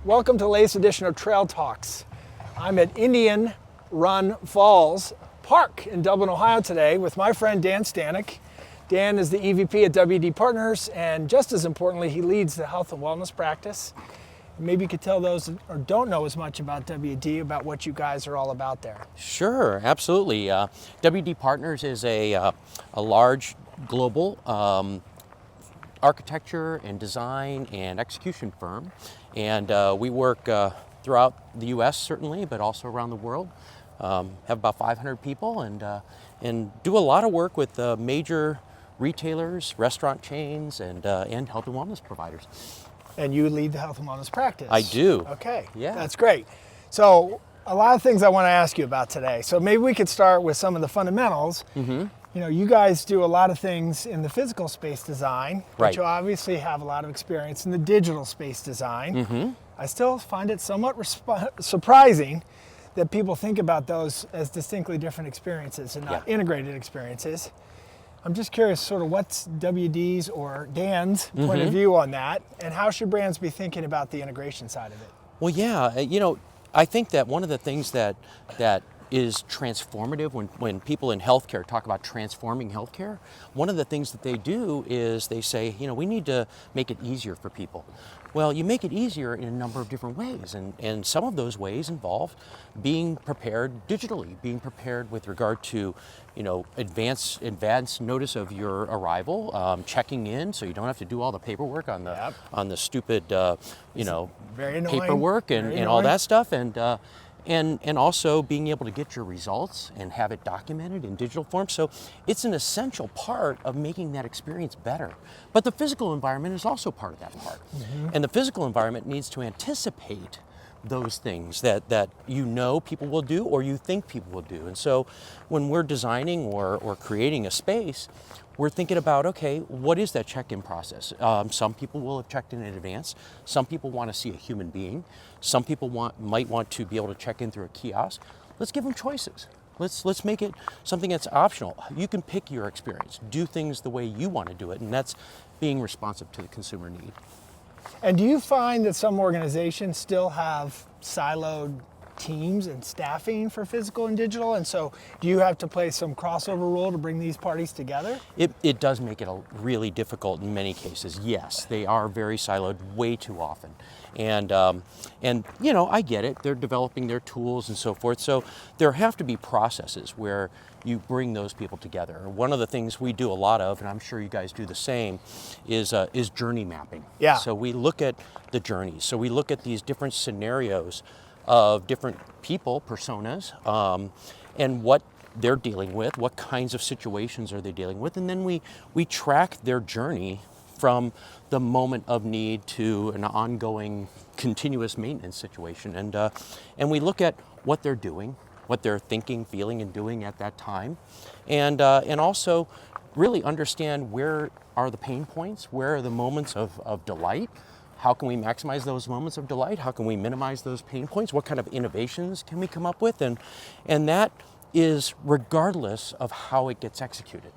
Welcome to the latest edition of Trail Talks. I'm at Indian Run Falls Park in Dublin, Ohio today with my friend Dan Stanek. Dan is the EVP at WD Partners, and just as importantly, he leads the health and wellness practice. Maybe you could tell those that or don't know as much about WD about what you guys are all about there. Sure, absolutely. WD Partners is a large global architecture and design and execution firm, and we work throughout the U.S. certainly, but also around the world. Have about 500 people and do a lot of work with major retailers, restaurant chains, and health and wellness providers. And you lead the health and wellness practice. I do. Okay, Yeah. That's great. So a lot of things I want to ask you about today. So maybe we could start with some of the fundamentals. Mm-hmm. You know, you guys do a lot of things in the physical space design, but Right. you obviously have a lot of experience in the digital space design. Mm-hmm. I still find it somewhat surprising that people think about those as distinctly different experiences and not integrated experiences. I'm just curious, sort of what's WD's or Dan's point of view on that, and how should brands be thinking about the integration side of it? Well, yeah, I think that one of the things that is transformative when people in healthcare talk about transforming healthcare, one of the things that they do is they say, we need to make it easier for people. Well, you make it easier in a number of different ways, and some of those ways involve being prepared digitally, being prepared with regard to, advance notice of your arrival, checking in so you don't have to do all the paperwork on the stupid, Very annoying. paperwork and all annoying. that stuff, and also being able to get your results and have it documented in digital form. So it's an essential part of making that experience better. But the physical environment is also part of that part. Mm-hmm. And the physical environment needs to anticipate those things that people will do or you think people will do. And so when we're designing or creating a space, we're thinking about, okay, what is that check-in process? Some people will have checked in advance. Some people want to see a human being. Some people might want to be able to check in through a kiosk. Let's give them choices. Let's make it something that's optional. You can pick your experience. Do things the way you want to do it, and that's being responsive to the consumer need. And do you find that some organizations still have siloed teams and staffing for physical and digital? And so do you have to play some crossover role to bring these parties together? It does make it really difficult in many cases. Yes, they are very siloed way too often. And I get it. They're developing their tools and so forth. So there have to be processes where you bring those people together. One of the things we do a lot of, and I'm sure you guys do the same, is journey mapping. Yeah. So we look at the journeys. So we look at these different scenarios of different people, personas, and what they're dealing with, what kinds of situations are they dealing with, and then we track their journey from the moment of need to an ongoing continuous maintenance situation. And we look at what they're doing, what they're thinking, feeling, and doing at that time, and also really understand where are the pain points, where are the moments of delight. How can we maximize those moments of delight? How can we minimize those pain points? What kind of innovations can we come up with? And that is regardless of how it gets executed,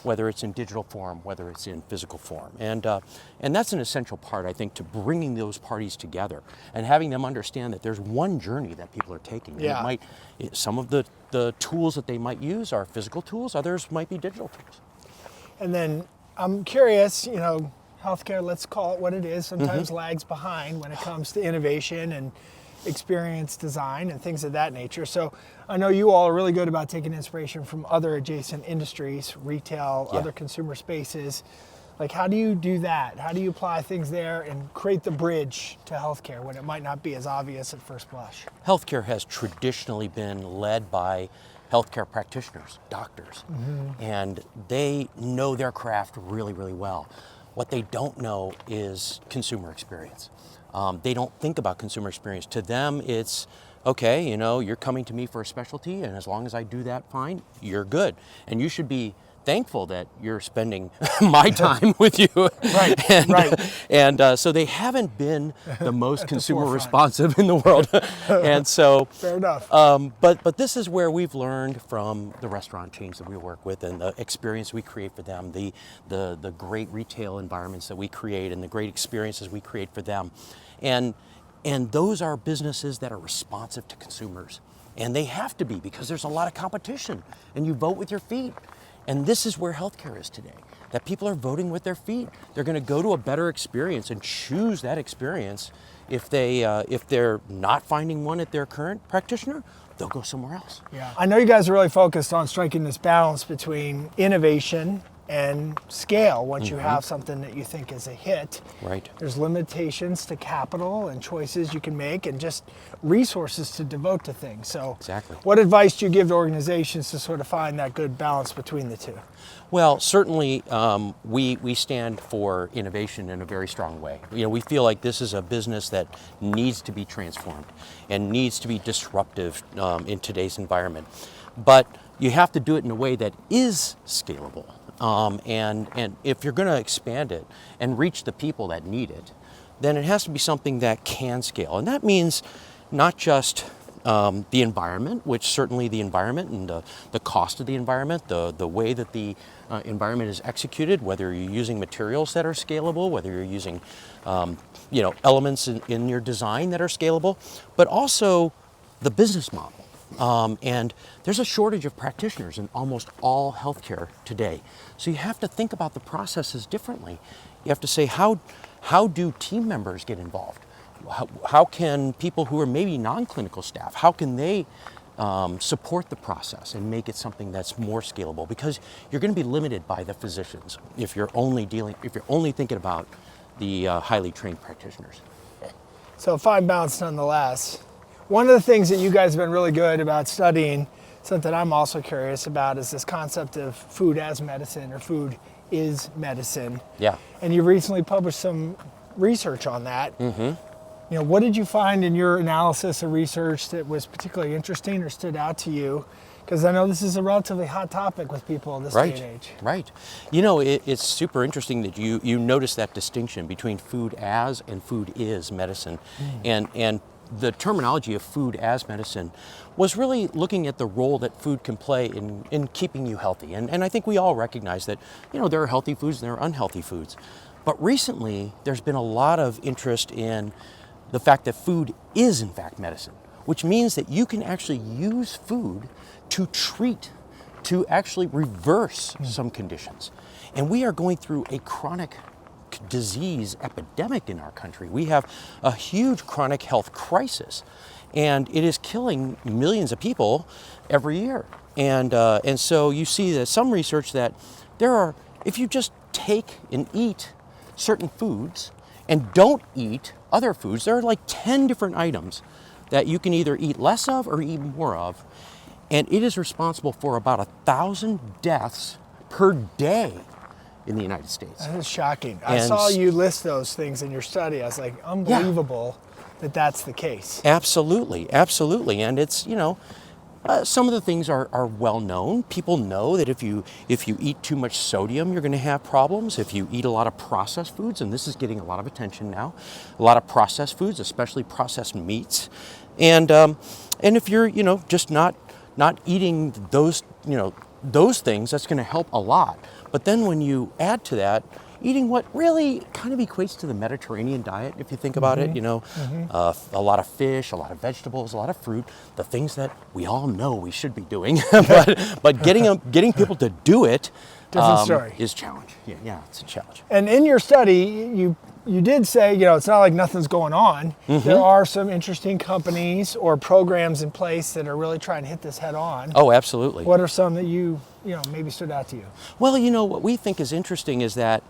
whether it's in digital form, whether it's in physical form. And that's an essential part, I think, to bringing those parties together and having them understand that there's one journey that people are taking. Yeah. Some of the tools that they might use are physical tools, others might be digital tools. And then I'm curious, healthcare, let's call it what it is, sometimes lags behind when it comes to innovation and experience design and things of that nature. So I know you all are really good about taking inspiration from other adjacent industries, retail, other consumer spaces. Like, how do you do that? How do you apply things there and create the bridge to healthcare when it might not be as obvious at first blush? Healthcare has traditionally been led by healthcare practitioners, doctors, and they know their craft really, really well. What they don't know is consumer experience. They don't think about consumer experience. To them, it's, okay, you're coming to me for a specialty, and as long as I do that, fine, you're good. And you should be thankful that you're spending my time with you. Right, right. And so they haven't been the most consumer forefront. Responsive in the world. And so, Fair enough. but this is where we've learned from the restaurant chains that we work with and the experience we create for them, the great retail environments that we create and the great experiences we create for them. And And those are businesses that are responsive to consumers. And they have to be, because there's a lot of competition and you vote with your feet. And this is where healthcare is today, that people are voting with their feet. They're going to go to a better experience and choose that experience. If they're not finding one at their current practitioner, they'll go somewhere else. Yeah. I know you guys are really focused on striking this balance between innovation and scale. Once you have something that you think is a hit, Right. there's limitations to capital and choices you can make and just resources to devote to things. So Exactly. what advice do you give to organizations to sort of find that good balance between the two? Well, certainly we stand for innovation in a very strong way. We feel like this is a business that needs to be transformed and needs to be disruptive in today's environment. But you have to do it in a way that is scalable. And if you're going to expand it and reach the people that need it, then it has to be something that can scale. And that means not just the environment, which certainly the environment and the cost of the environment, the way that the environment is executed, whether you're using materials that are scalable, whether you're using elements in your design that are scalable, but also the business model. And there's a shortage of practitioners in almost all healthcare today. So you have to think about the processes differently. You have to say, how do team members get involved? How can people who are maybe non-clinical staff, how can they support the process and make it something that's more scalable? Because you're going to be limited by the physicians if you're only thinking about the highly trained practitioners. So fine balance nonetheless. One of the things that you guys have been really good about studying, something I'm also curious about, is this concept of food as medicine, or food is medicine. Yeah. And you recently published some research on that. What did you find in your analysis or research that was particularly interesting or stood out to you? Because I know this is a relatively hot topic with people in this day and age. Right. It's super interesting that you notice that distinction between food as and food is medicine. And the terminology of food as medicine was really looking at the role that food can play in keeping you healthy. And I think we all recognize that, there are healthy foods and there are unhealthy foods. But recently, there's been a lot of interest in the fact that food is in fact medicine, which means that you can actually use food to treat, to actually reverse some conditions. And we are going through a chronic disease epidemic in our country. We have a huge chronic health crisis, and it is killing millions of people every year. And so you see that some research that if you just take and eat certain foods and don't eat other foods, there are like 10 different items that you can either eat less of or eat more of, and it is responsible for about 1,000 deaths per day in the United States. That is shocking. I saw you list those things in your study. I was like, unbelievable that that's the case. Absolutely. And it's, some of the things are well known. People know that if you eat too much sodium, you're going to have problems. If you eat a lot of processed foods, and this is getting a lot of attention now, a lot of processed foods, especially processed meats, and if you're just not eating those things, that's going to help a lot. But then when you add to that, eating what really kind of equates to the Mediterranean diet, if you think about it, a lot of fish, a lot of vegetables, a lot of fruit, the things that we all know we should be doing, but getting people to do it is a challenge. Yeah, it's a challenge. And in your study, you did say, it's not like nothing's going on. There are some interesting companies or programs in place that are really trying to hit this head on. Oh, absolutely. What are some that maybe stood out to you? Well, what we think is interesting is that,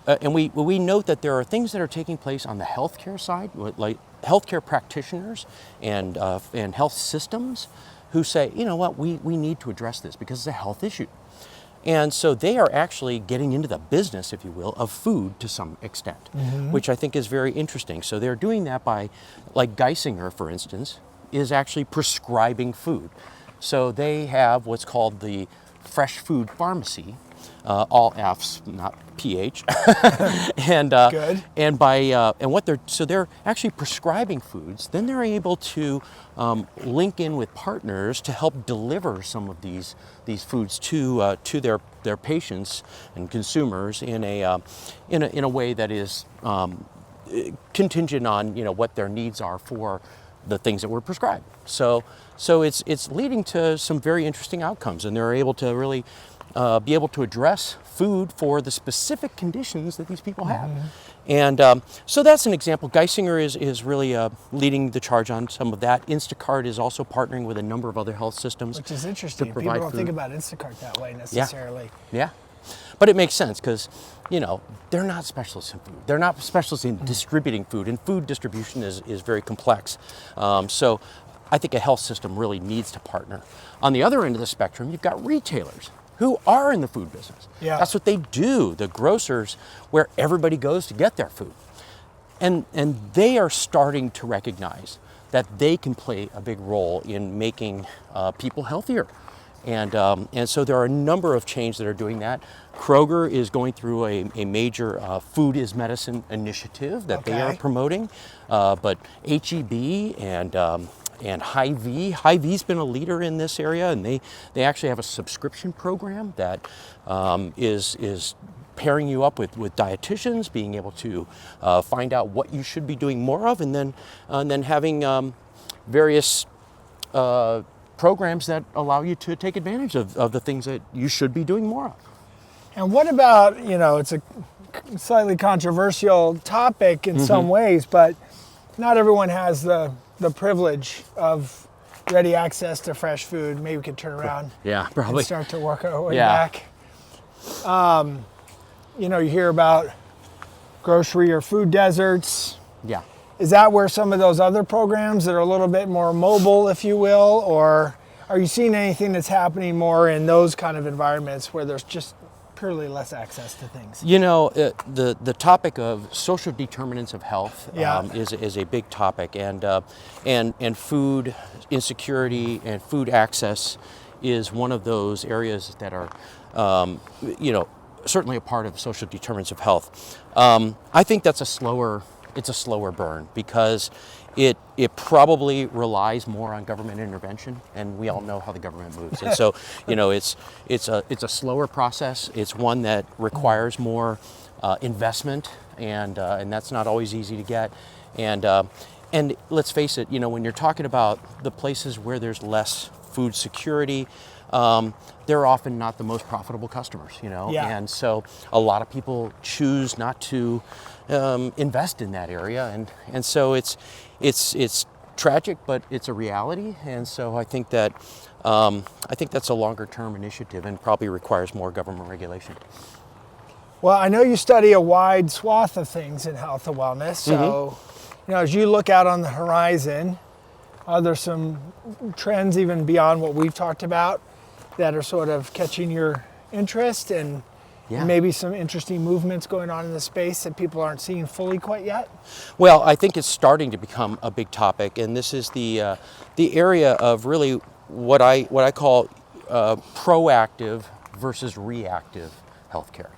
and we note that there are things that are taking place on the healthcare side, like healthcare practitioners and health systems who say, we need to address this because it's a health issue. And so they are actually getting into the business, if you will, of food to some extent, which I think is very interesting. So they're doing that by, like Geisinger, for instance, is actually prescribing food. So they have what's called the fresh food pharmacy, all F's, not PH, and Good. So they're actually prescribing foods. Then they're able to link in with partners to help deliver some of these foods to their patients and consumers in a way that is contingent on what their needs are for the things that were prescribed. So it's leading to some very interesting outcomes, and they're able to really be able to address food for the specific conditions that these people have. And so that's an example. Geisinger is really leading the charge on some of that. Instacart is also partnering with a number of other health systems. Which is interesting. People don't think about Instacart that way necessarily. Yeah. But it makes sense because, they're not specialists in food. They're not specialists in distributing food, and food distribution is very complex. So I think a health system really needs to partner. On the other end of the spectrum, you've got retailers who are in the food business. Yeah. That's what they do, the grocers, where everybody goes to get their food. And they are starting to recognize that they can play a big role in making people healthier. And so there are a number of chains that are doing that. Kroger is going through a major food is medicine initiative that they are promoting. But H-E-B and Hy-Vee's been a leader in this area, and they actually have a subscription program that is pairing you up with dietitians, being able to find out what you should be doing more of, and then having various programs that allow you to take advantage of the things that you should be doing more of. And what about, it's a slightly controversial topic in some ways, but not everyone has the privilege of ready access to fresh food. Maybe we could turn around probably and start to work our way back. You hear about grocery or food deserts. Yeah. Is that where some of those other programs that are a little bit more mobile, if you will, or are you seeing anything that's happening more in those kind of environments where there's just purely less access to things? The topic of social determinants of health is a big topic, and food insecurity and food access is one of those areas that are, certainly a part of social determinants of health. I think that's a slower burn because it probably relies more on government intervention, and we all know how the government moves. And so, it's a slower process. It's one that requires more investment, and that's not always easy to get. And let's face it, when you're talking about the places where there's less food security, they're often not the most profitable customers, and so a lot of people choose not to invest in that area, and so it's tragic, but it's a reality, and so I think that's a longer term initiative and probably requires more government regulation. Well, I know you study a wide swath of things in health and wellness, so as you look out on the horizon, are there some trends even beyond what we've talked about that are sort of catching your interest, and maybe some interesting movements going on in the space that people aren't seeing fully quite yet? Well, I think it's starting to become a big topic, and this is the area of really what I call proactive versus reactive healthcare.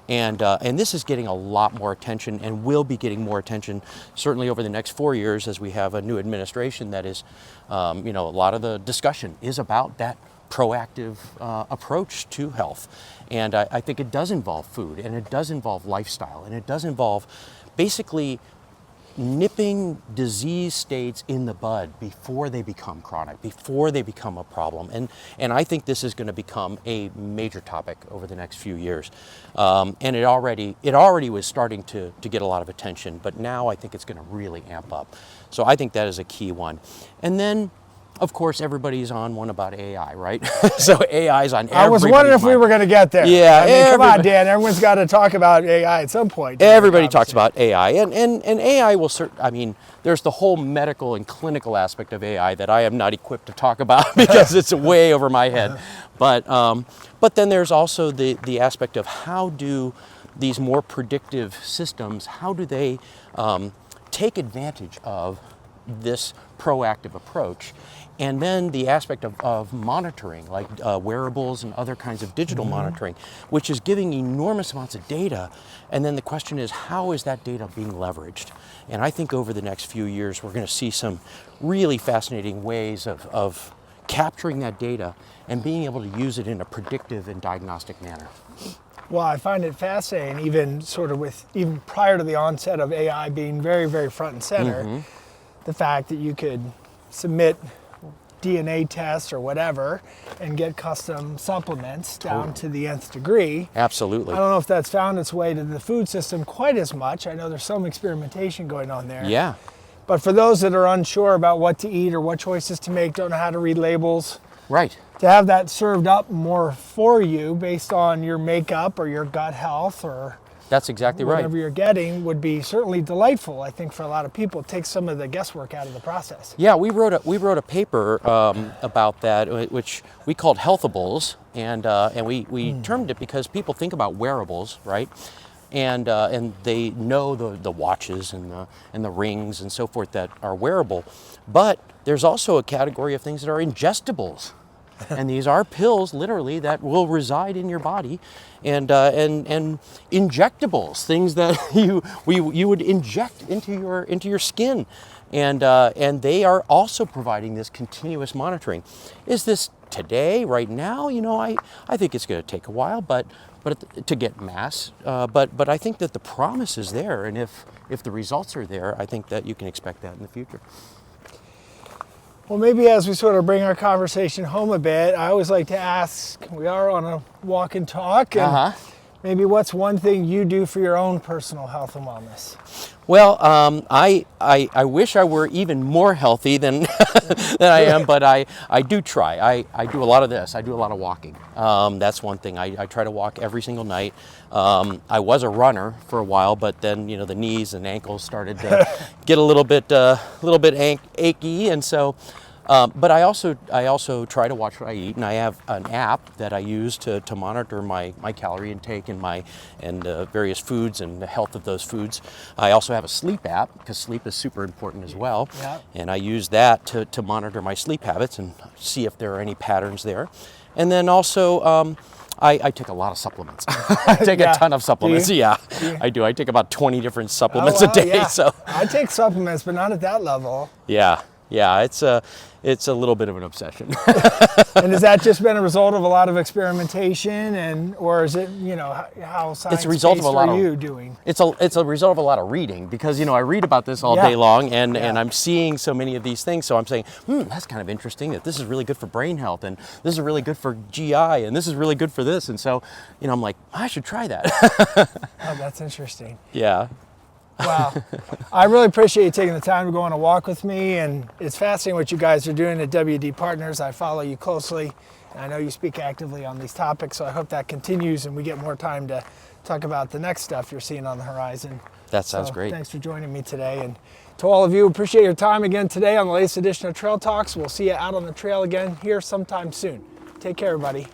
And this is getting a lot more attention, and will be getting more attention certainly over the next 4 years as we have a new administration that is, a lot of the discussion is about that proactive approach to health. And I think it does involve food, and it does involve lifestyle, and it does involve basically nipping disease states in the bud before they become chronic, before they become a problem. And I think this is going to become a major topic over the next few years. And it already was starting to get a lot of attention, but now I think it's going to really amp up. So I think that is a key one. And then, of course, everybody's on one about AI, right? So AI's on everybody's I was wondering if we were going to get there. Yeah, come on, Dan. Everyone's got to talk about AI at some point. Everybody talks about AI, and AI will there's the whole medical and clinical aspect of AI that I am not equipped to talk about because it's way over my head. But then there's also the aspect of how do these more predictive systems, how do they take advantage of this proactive approach? And then the aspect of monitoring, like wearables and other kinds of digital monitoring, which is giving enormous amounts of data. And then the question is, how is that data being leveraged? And I think over the next few years, we're going to see some really fascinating ways of capturing that data and being able to use it in a predictive and diagnostic manner. Well, I find it fascinating, even sort of even prior to the onset of AI being very, very front and center, the fact that you could submit DNA tests or whatever and get custom supplements down to the nth degree. Absolutely. I don't know if that's found its way to the food system quite as much. I know there's some experimentation going on there. Yeah. But for those that are unsure about what to eat or what choices to make, don't know how to read labels, Right. to have that served up more for you based on your makeup or your gut health or That's exactly right. whatever you're getting would be certainly delightful, I think, for a lot of people. It takes some of the guesswork out of the process. Yeah, we wrote a paper about that, which we called Healthables, and we termed it because people think about wearables, right? And they know the watches and the rings and so forth that are wearable, but there's also a category of things that are ingestibles. And these are pills, literally, that will reside in your body, and injectables, things that you would inject into your skin, and they are also providing this continuous monitoring. Is this today, right now? You know, I think it's going to take a while, but to get mass, but I think that the promise is there, and if the results are there, I think that you can expect that in the future. Well, maybe as we sort of bring our conversation home a bit, I always like to ask, we are on a walk and talk, and maybe what's one thing you do for your own personal health and wellness? Well, I wish I were even more healthy than than I am, but I do try. I do a lot of this. I do a lot of walking. That's one thing. I try to walk every single night. I was a runner for a while, but then the knees and ankles started to get a little bit achy, and so. But I also try to watch what I eat, and I have an app that I use to monitor my calorie intake and various foods and the health of those foods. I also have a sleep app because sleep is super important as well, and I use that to monitor my sleep habits and see if there are any patterns there. And then also I take a lot of supplements. I take a ton of supplements. Yeah, I do. I take about 20 different supplements a day. Yeah. So I take supplements, but not at that level. Yeah, it's a little bit of an obsession. And has that just been a result of a lot of experimentation, or is it how science-based are you doing? It's a result of a lot of reading because I read about this all day long, and I'm seeing so many of these things. So I'm saying, that's kind of interesting. That this is really good for brain health, and this is really good for GI, and this is really good for this. And so I'm like, I should try that. Oh, that's interesting. Yeah. Wow. I really appreciate you taking the time to go on a walk with me, and it's fascinating what you guys are doing at WD Partners. I follow you closely, and I know you speak actively on these topics, so I hope that continues and we get more time to talk about the next stuff you're seeing on the horizon. That sounds great. Thanks for joining me today, and to all of you, appreciate your time again today on the latest edition of Trail Talks. We'll see you out on the trail again here sometime soon. Take care, everybody.